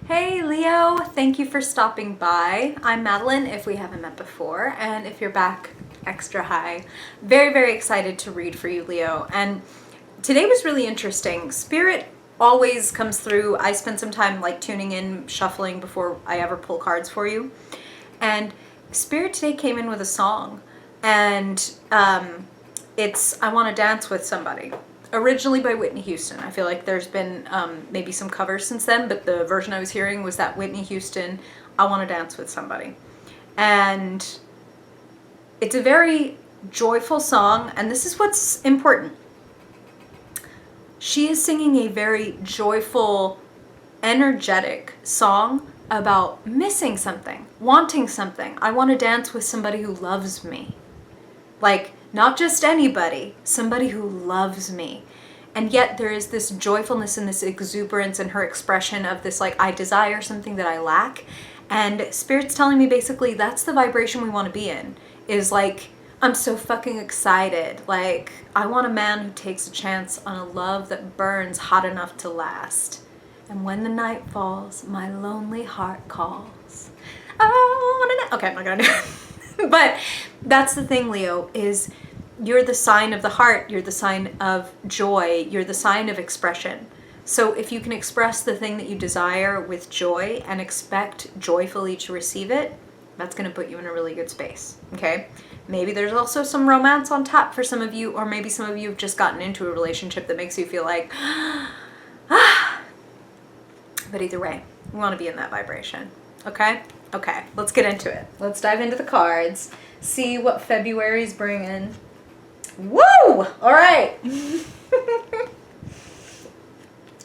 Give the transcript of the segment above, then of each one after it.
Hey Leo, thank you for stopping by. I'm Madeleine, if we haven't met before, and if you're back, extra high. Very, very excited to read for you, Leo. And today was really interesting. Spirit always comes through. I spend some time like tuning in, shuffling before I ever pull cards for you. And Spirit today came in with a song, and it's I Want to Dance with Somebody. Originally by Whitney Houston. I feel like there's been maybe some covers since then, but the version I was hearing was that Whitney Houston, I Want to Dance with Somebody. And it's a very joyful song, and this is what's important. She is singing a very joyful, energetic song about missing something, wanting something. I want to dance with somebody who loves me. Like, not just anybody, somebody who loves me. And yet there is this joyfulness and this exuberance in her expression of this, like, I desire something that I lack. And Spirit's telling me basically that's the vibration we want to be in. Is like, I'm so fucking excited. Like, I want a man who takes a chance on a love that burns hot enough to last. And when the night falls, my lonely heart calls. Okay, I'm not gonna do it. But that's the thing, Leo, is you're the sign of the heart, you're the sign of joy, you're the sign of expression. So if you can express the thing that you desire with joy and expect joyfully to receive it, that's going to put you in a really good space, okay? Maybe there's also some romance on top for some of you, or maybe some of you have just gotten into a relationship that makes you feel like, ah. But either way, we want to be in that vibration, okay? Okay, let's get into it. Let's dive into the cards, see what February's bringing. Woo! All right.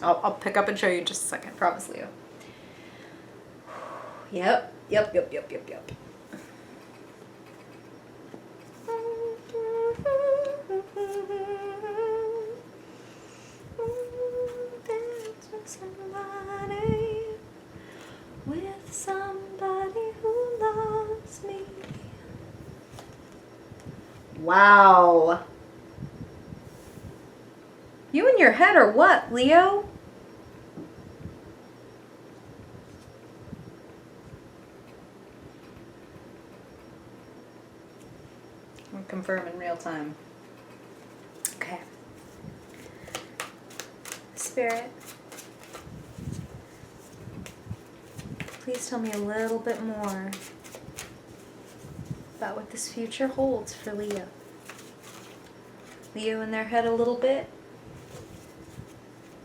I'll pick up and show you in just a second, promise, Leo. Yep. With somebody who loves me. Wow. You in your head or what, Leo? I'll confirm in real time. Okay. Spirit, please tell me a little bit more about what this future holds for Leo. Leo in their head a little bit.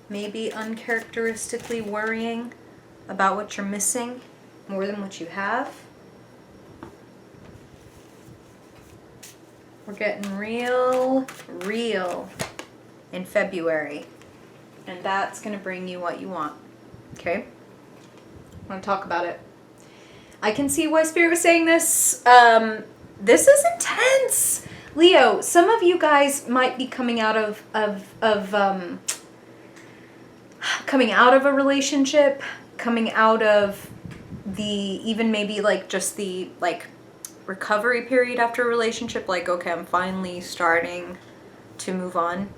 Maybe uncharacteristically worrying about what you're missing more than what you have. We're getting real in February. And that's going to bring you what you want. Okay? I want to talk about it. I can see why Spirit was saying this. This is intense. Leo, some of you guys might be coming out of a relationship, coming out of the, even maybe like just the like recovery period after a relationship, like, okay, I'm finally starting to move on.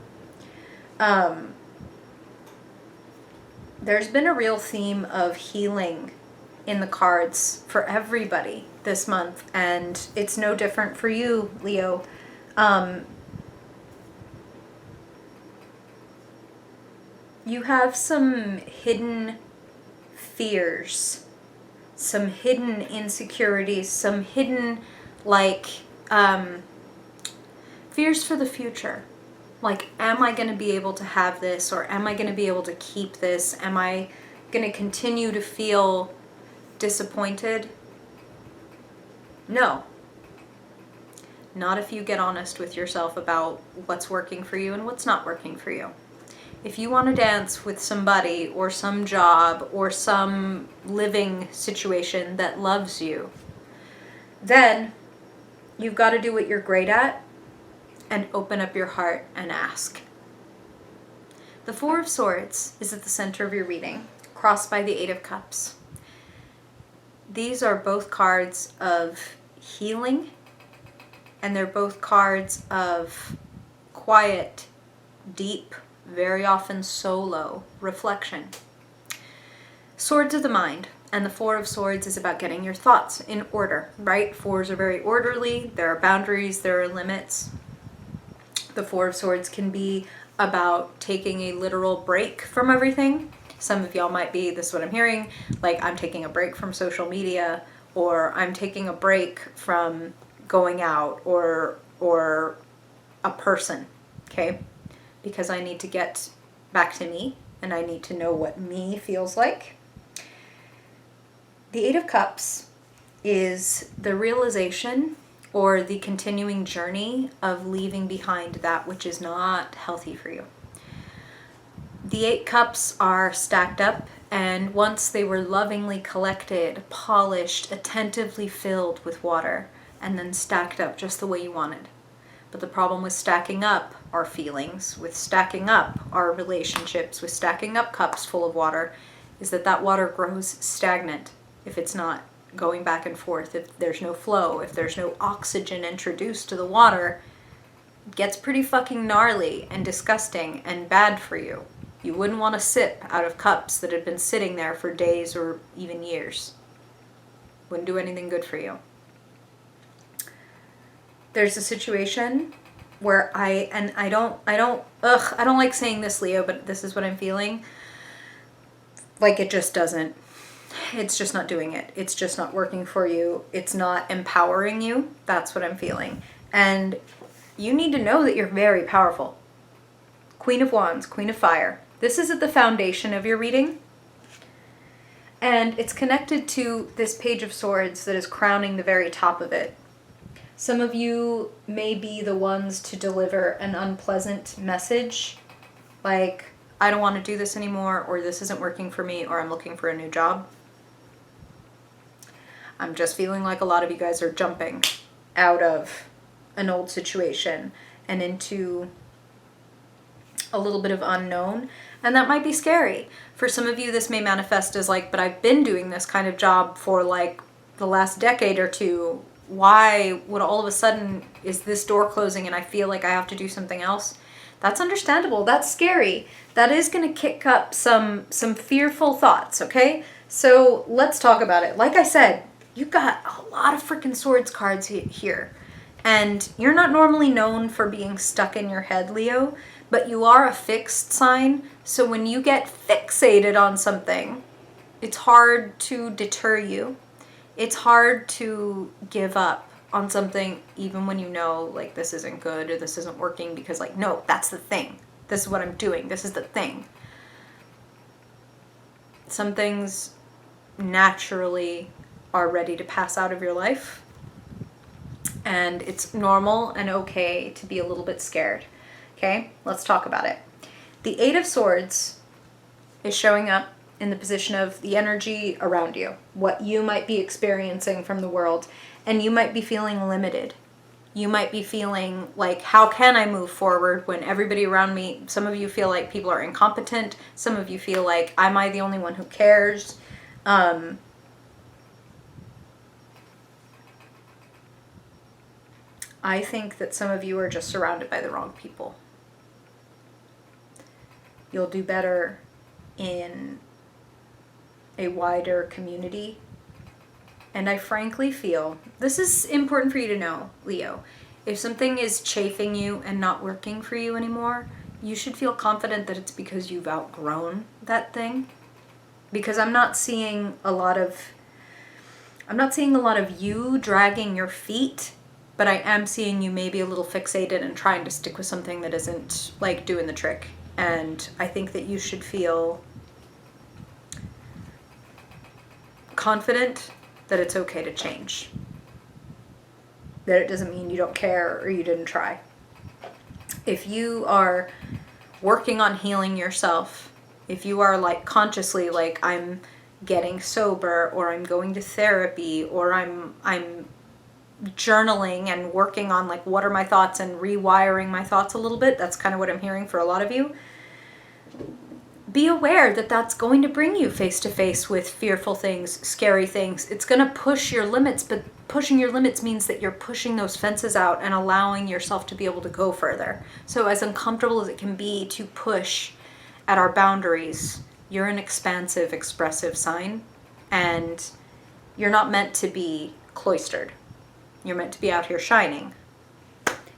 There's been a real theme of healing in the cards for everybody this month, and it's no different for you, Leo. You have some hidden fears, some hidden insecurities, some hidden, like, fears for the future. Like, am I going to be able to have this, or am I going to be able to keep this? Am I going to continue to feel disappointed? No. Not if you get honest with yourself about what's working for you and what's not working for you. If you want to dance with somebody or some job or some living situation that loves you, then you've got to do what you're great at and open up your heart and ask. The Four of Swords is at the center of your reading, crossed by the Eight of Cups. These are both cards of healing, and they're both cards of quiet, deep, very often solo reflection. Swords of the mind. And the Four of Swords is about getting your thoughts in order, right? Fours are very orderly. There are boundaries, there are limits. The Four of Swords can be about taking a literal break from everything. Some of y'all might be, this is what I'm hearing, like I'm taking a break from social media, or I'm taking a break from going out, or a person, okay? Because I need to get back to me, and I need to know what me feels like. The Eight of Cups is the realization or the continuing journey of leaving behind that which is not healthy for you. The 8 cups are stacked up, and once they were lovingly collected, polished, attentively filled with water, and then stacked up just the way you wanted. But the problem with stacking up our feelings, with stacking up our relationships, with stacking up cups full of water, is that that water grows stagnant if it's not going back and forth, if there's no flow, if there's no oxygen introduced to the water. It gets pretty fucking gnarly and disgusting and bad for you. You wouldn't want to sip out of cups that had been sitting there for days or even years. Wouldn't do anything good for you. There's a situation where I don't like saying this, Leo, but this is what I'm feeling. Like it's just not doing it. It's just not working for you. It's not empowering you. That's what I'm feeling. And you need to know that you're very powerful. Queen of Wands, Queen of Fire. This is at the foundation of your reading. And it's connected to this Page of Swords that is crowning the very top of it. Some of you may be the ones to deliver an unpleasant message, like, I don't want to do this anymore, or this isn't working for me, or I'm looking for a new job. I'm just feeling like a lot of you guys are jumping out of an old situation and into a little bit of unknown, and that might be scary. For some of you, this may manifest as like, but I've been doing this kind of job for like the last decade or two. Why would all of a sudden is this door closing and I feel like I have to do something else? That's understandable. That's scary. That is going to kick up some fearful thoughts, okay? So let's talk about it. Like I said, you got a lot of freaking swords cards here. And you're not normally known for being stuck in your head, Leo, but you are a fixed sign. So when you get fixated on something, it's hard to deter you. It's hard to give up on something even when you know, like, this isn't good or this isn't working, because, like, no, that's the thing. This is what I'm doing. This is the thing. Some things naturally are ready to pass out of your life. And it's normal and okay to be a little bit scared. Okay, let's talk about it. The Eight of Swords is showing up in the position of the energy around you, what you might be experiencing from the world, and you might be feeling limited. You might be feeling like, how can I move forward when everybody around me, some of you feel like people are incompetent, some of you feel like, am I the only one who cares? I think that some of you are just surrounded by the wrong people. You'll do better in a wider community. And I frankly feel, this is important for you to know, Leo, if something is chafing you and not working for you anymore, you should feel confident that it's because you've outgrown that thing. Because I'm not seeing a lot of you dragging your feet, but I am seeing you maybe a little fixated and trying to stick with something that isn't, like, doing the trick. And I think that you should feel confident that it's okay to change. That it doesn't mean you don't care or you didn't try. If you are working on healing yourself, if you are, like, consciously, like, I'm getting sober, or I'm going to therapy, or I'm journaling and working on, like, what are my thoughts and rewiring my thoughts a little bit, that's kind of what I'm hearing for a lot of you. Be aware that that's going to bring you face to face with fearful things, scary things. It's going to push your limits, but pushing your limits means that you're pushing those fences out and allowing yourself to be able to go further. So as uncomfortable as it can be to push at our boundaries, You're an expansive, expressive sign, and you're not meant to be cloistered. You're meant to be out here shining.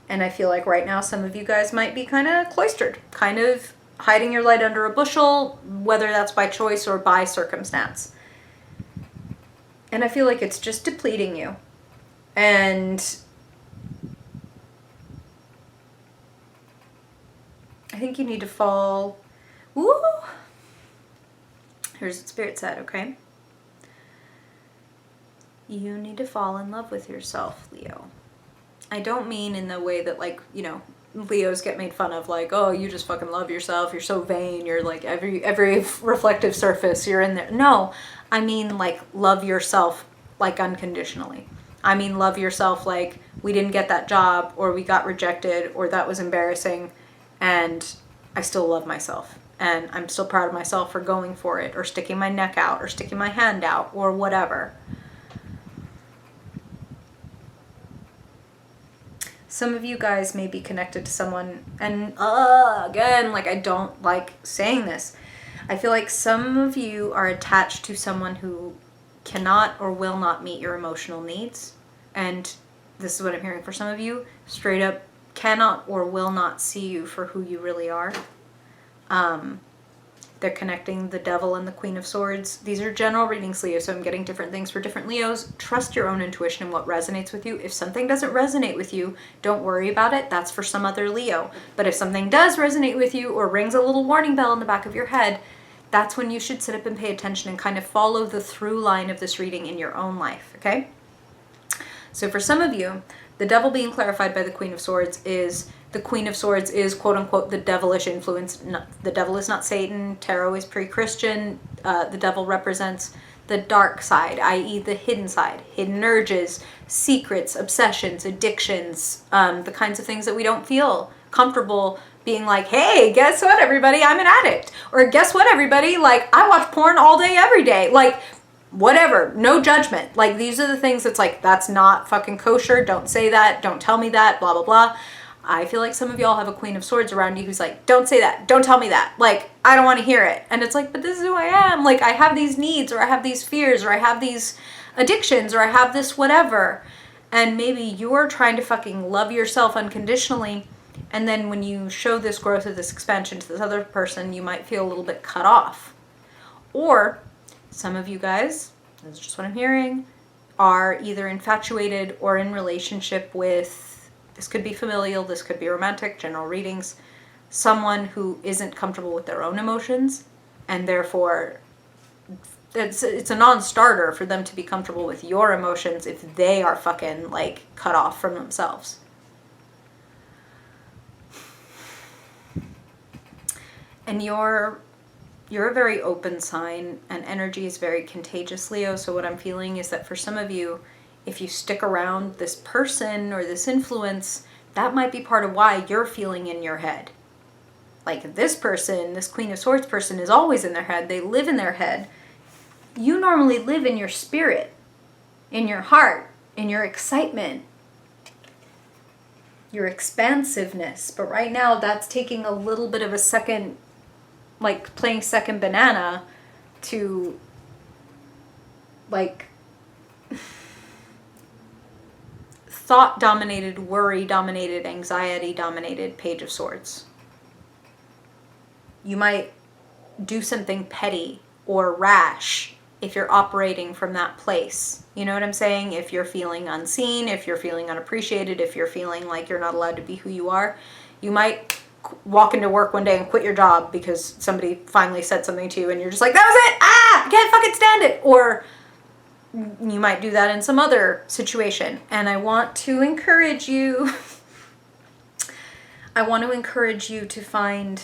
And I feel like right now some of you guys might be kind of cloistered, kind of hiding your light under a bushel, whether that's by choice or by circumstance. And I feel like it's just depleting you. And I think you need to fall. Woo! Here's what Spirit said, okay? You need to fall in love with yourself, Leo. I don't mean in the way that, like, you know, Leos get made fun of, like, oh, you just fucking love yourself, you're so vain, you're like every reflective surface, you're in there. No, I mean, like, love yourself, like, unconditionally. I mean, love yourself like, we didn't get that job, or we got rejected, or that was embarrassing, and I still love myself. And I'm still proud of myself for going for it, or sticking my neck out, or sticking my hand out, or whatever. Some of you guys may be connected to someone, and again, like, I don't like saying this. I feel like some of you are attached to someone who cannot or will not meet your emotional needs. And this is what I'm hearing for some of you, straight up cannot or will not see you for who you really are. They're connecting the Devil and the Queen of Swords. These are general readings, Leo, so I'm getting different things for different Leos. Trust your own intuition and what resonates with you. If something doesn't resonate with you, don't worry about it. That's for some other Leo. But if something does resonate with you or rings a little warning bell in the back of your head, that's when you should sit up and pay attention and kind of follow the through line of this reading in your own life, okay? So for some of you, the Devil being clarified by the Queen of Swords is, the Queen of Swords is, quote unquote, the devilish influence. The devil is not Satan. Tarot is pre-Christian. The devil represents the dark side, i.e. the hidden side, hidden urges, secrets, obsessions, addictions, the kinds of things that we don't feel comfortable being like, hey, guess what, everybody, I'm an addict. Or guess what, everybody, like, I watch porn all day, every day. Like, whatever, no judgment. Like, these are the things that's like, that's not fucking kosher. Don't say that. Don't tell me that, blah, blah, blah. I feel like some of y'all have a Queen of Swords around you who's like, don't say that. Don't tell me that. Like, I don't want to hear it. And it's like, but this is who I am. Like, I have these needs, or I have these fears, or I have these addictions, or I have this whatever. And maybe you're trying to fucking love yourself unconditionally. And then when you show this growth or this expansion to this other person, you might feel a little bit cut off. Or some of you guys, that's just what I'm hearing, are either infatuated or in relationship with, this could be familial, this could be romantic, general readings, someone who isn't comfortable with their own emotions, and therefore it's a non-starter for them to be comfortable with your emotions if they are fucking, like, cut off from themselves. And you're a very open sign, and energy is very contagious, Leo. So what I'm feeling is that for some of you, if you stick around this person or this influence, that might be part of why you're feeling in your head. Like, this person, this Queen of Swords person, is always in their head. They live in their head. You normally live in your spirit, in your heart, in your excitement, your expansiveness. But right now, that's taking a little bit of a second, like playing second banana to, like, thought-dominated, worry-dominated, anxiety-dominated Page of Swords. You might do something petty or rash if you're operating from that place. You know what I'm saying? If you're feeling unseen, if you're feeling unappreciated, if you're feeling like you're not allowed to be who you are, you might walk into work one day and quit your job because somebody finally said something to you and you're just like, that was it! Ah! I can't fucking stand it! Or you might do that in some other situation. And I want to encourage you, to find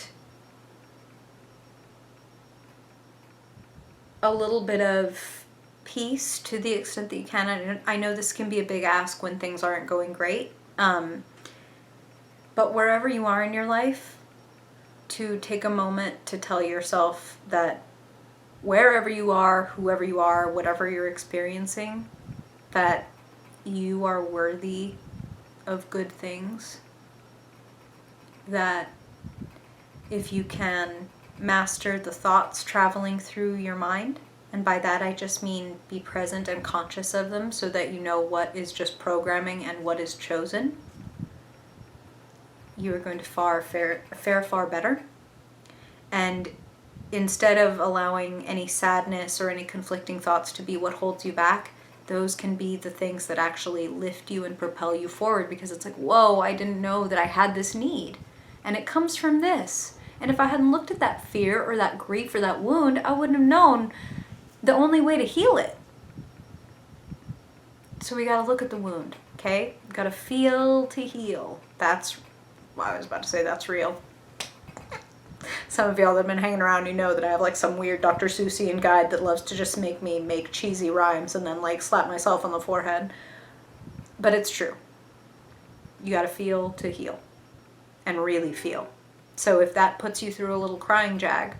a little bit of peace to the extent that you can. I know this can be a big ask when things aren't going great. But wherever you are in your life, to take a moment to tell yourself that wherever you are, whoever you are, whatever you're experiencing, that you are worthy of good things. That if you can master the thoughts traveling through your mind. And by that, I just mean be present and conscious of them so that you know what is just programming and what is chosen. You are going to fare far better. And instead of allowing any sadness or any conflicting thoughts to be what holds you back, those can be the things that actually lift you and propel you forward, because it's like, whoa, I didn't know that I had this need. And it comes from this. And if I hadn't looked at that fear or that grief or that wound, I wouldn't have known the only way to heal it. So we gotta look at the wound, okay? We gotta feel to heal. That's, well, I was about to say that's real. Some of y'all that have been hanging around, you know that I have like some weird Dr. Seussian guide that loves to just make me make cheesy rhymes and then like slap myself on the forehead. But it's true. You gotta feel to heal. And really feel. So if that puts you through a little crying jag,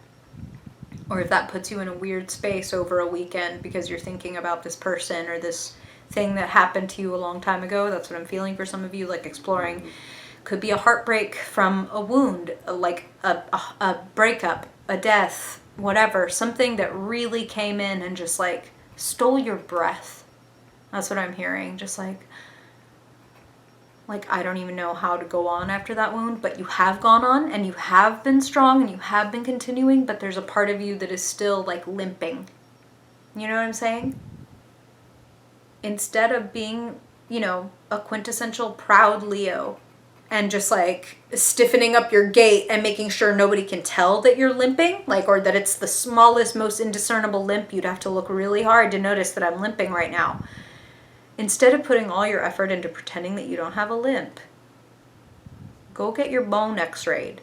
or if that puts you in a weird space over a weekend because you're thinking about this person or this thing that happened to you a long time ago, that's what I'm feeling for some of you, like exploring. Could be a heartbreak from a wound, like a breakup, a death, whatever. Something that really came in and just like stole your breath. That's what I'm hearing. Just like I don't even know how to go on after that wound, but you have gone on and you have been strong and you have been continuing, but there's a part of you that is still like limping. You know what I'm saying? Instead of being, you know, a quintessential proud Leo and just like stiffening up your gait and making sure nobody can tell that you're limping, like, or that it's the smallest, most indiscernible limp, you'd have to look really hard to notice that I'm limping right now. Instead of putting all your effort into pretending that you don't have a limp, go get your bone x-rayed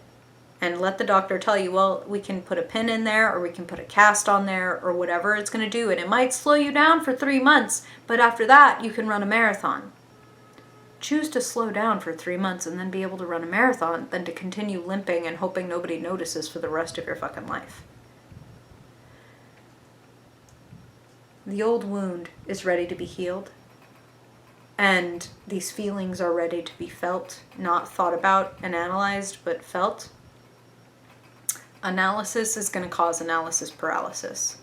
and let the doctor tell you, well, we can put a pin in there or we can put a cast on there or whatever it's going to do. And it might slow you down for 3 months, but after that, you can run a marathon. Choose to slow down for 3 months and then be able to run a marathon than to continue limping and hoping nobody notices for the rest of your fucking life. The old wound is ready to be healed. And these feelings are ready to be felt, not thought about and analyzed, but felt. Analysis is going to cause analysis paralysis.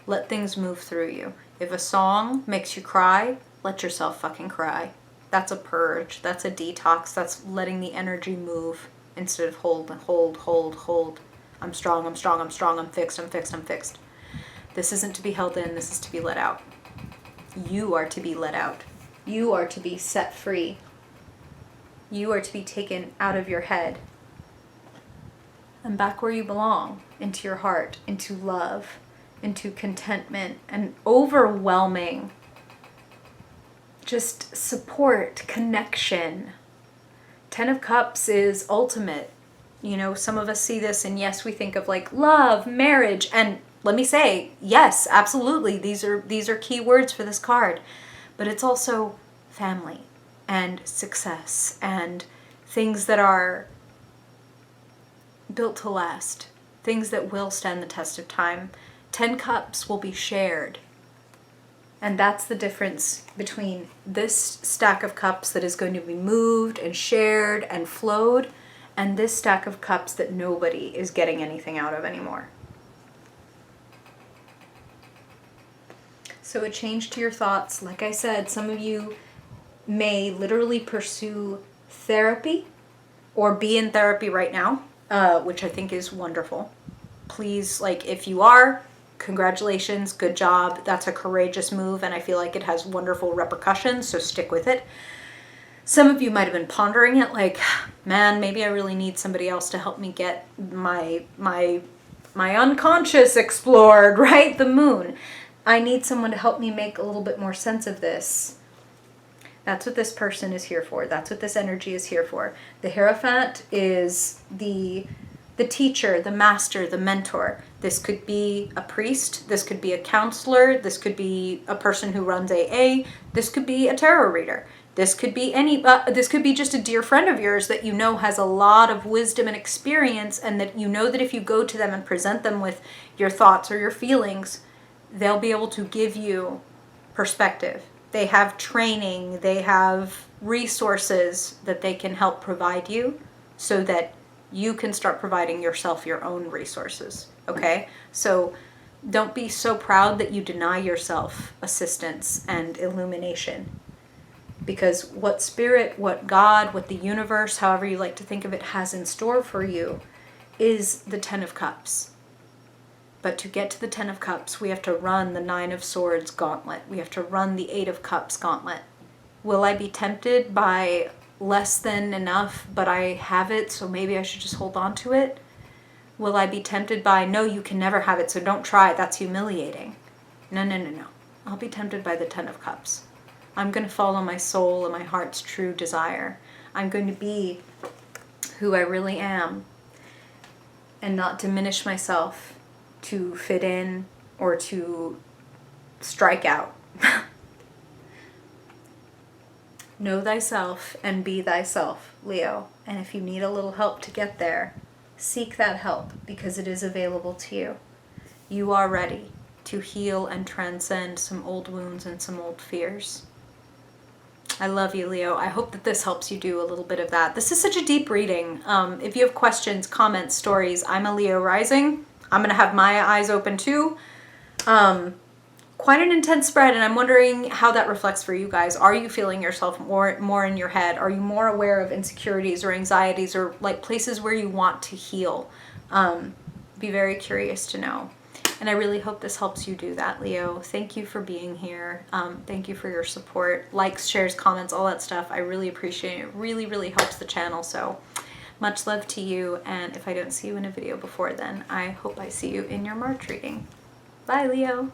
Let things move through you. If a song makes you cry, let yourself fucking cry. That's a purge. That's a detox. That's letting the energy move instead of hold. I'm strong, I'm strong, I'm strong, I'm fixed, I'm fixed, I'm fixed. This isn't to be held in. This is to be let out. You are to be let out. You are to be set free. You are to be taken out of your head and back where you belong, into your heart, into love, into contentment, and overwhelming just support, connection. 10 of Cups is ultimate. You know, some of us see this and yes, we think of like love, marriage, and let me say, yes, absolutely. These are key words for this card. But it's also family and success and things that are built to last, things that will stand the test of time. 10 cups will be shared. And that's the difference between this stack of cups that is going to be moved and shared and flowed, and this stack of cups that nobody is getting anything out of anymore. So a change to your thoughts. Like I said, some of you may literally pursue therapy or be in therapy right now, which I think is wonderful. Please, like, if you are, congratulations, good job. That's a courageous move, and I feel like it has wonderful repercussions, so stick with it. Some of you might have been pondering it, like, man, maybe I really need somebody else to help me get my unconscious explored, right? The moon. I need someone to help me make a little bit more sense of this. That's what this person is here for. That's what this energy is here for. The Hierophant is the teacher, the master, the mentor. This could be a priest. This could be a counselor. This could be a person who runs AA. This could be a tarot reader. This could be this could be just a dear friend of yours that you know has a lot of wisdom and experience, and that you know that if you go to them and present them with your thoughts or your feelings, they'll be able to give you perspective. They have training, they have resources that they can help provide you so that you can start providing yourself your own resources, okay? So don't be so proud that you deny yourself assistance and illumination. Because what spirit, what God, what the universe, however you like to think of it, has in store for you is the Ten of Cups. But to get to the Ten of Cups, we have to run the Nine of Swords gauntlet. We have to run the Eight of Cups gauntlet. Will I be tempted by less than enough, but I have it, so maybe I should just hold on to it? Will I be tempted by, no, you can never have it, so don't try it, that's humiliating? No, no, no, no. I'll be tempted by the Ten of Cups. I'm going to follow my soul and my heart's true desire. I'm going to be who I really am and not diminish myself to fit in or to strike out. Know thyself and be thyself, Leo. And if you need a little help to get there, seek that help because it is available to you. You are ready to heal and transcend some old wounds and some old fears. I love you, Leo. I hope that this helps you do a little bit of that. This is such a deep reading. If you have questions, comments, stories, I'm a Leo rising. I'm going to have my eyes open too. Quite an intense spread, and I'm wondering how that reflects for you guys. Are you feeling yourself more in your head? Are you more aware of insecurities or anxieties or like places where you want to heal? Be very curious to know. And I really hope this helps you do that, Leo. Thank you for being here. Thank you for your support. Likes, shares, comments, all that stuff. I really appreciate it. It really, really helps the channel. So much love to you. And if I don't see you in a video before then, I hope I see you in your March reading. Bye, Leo.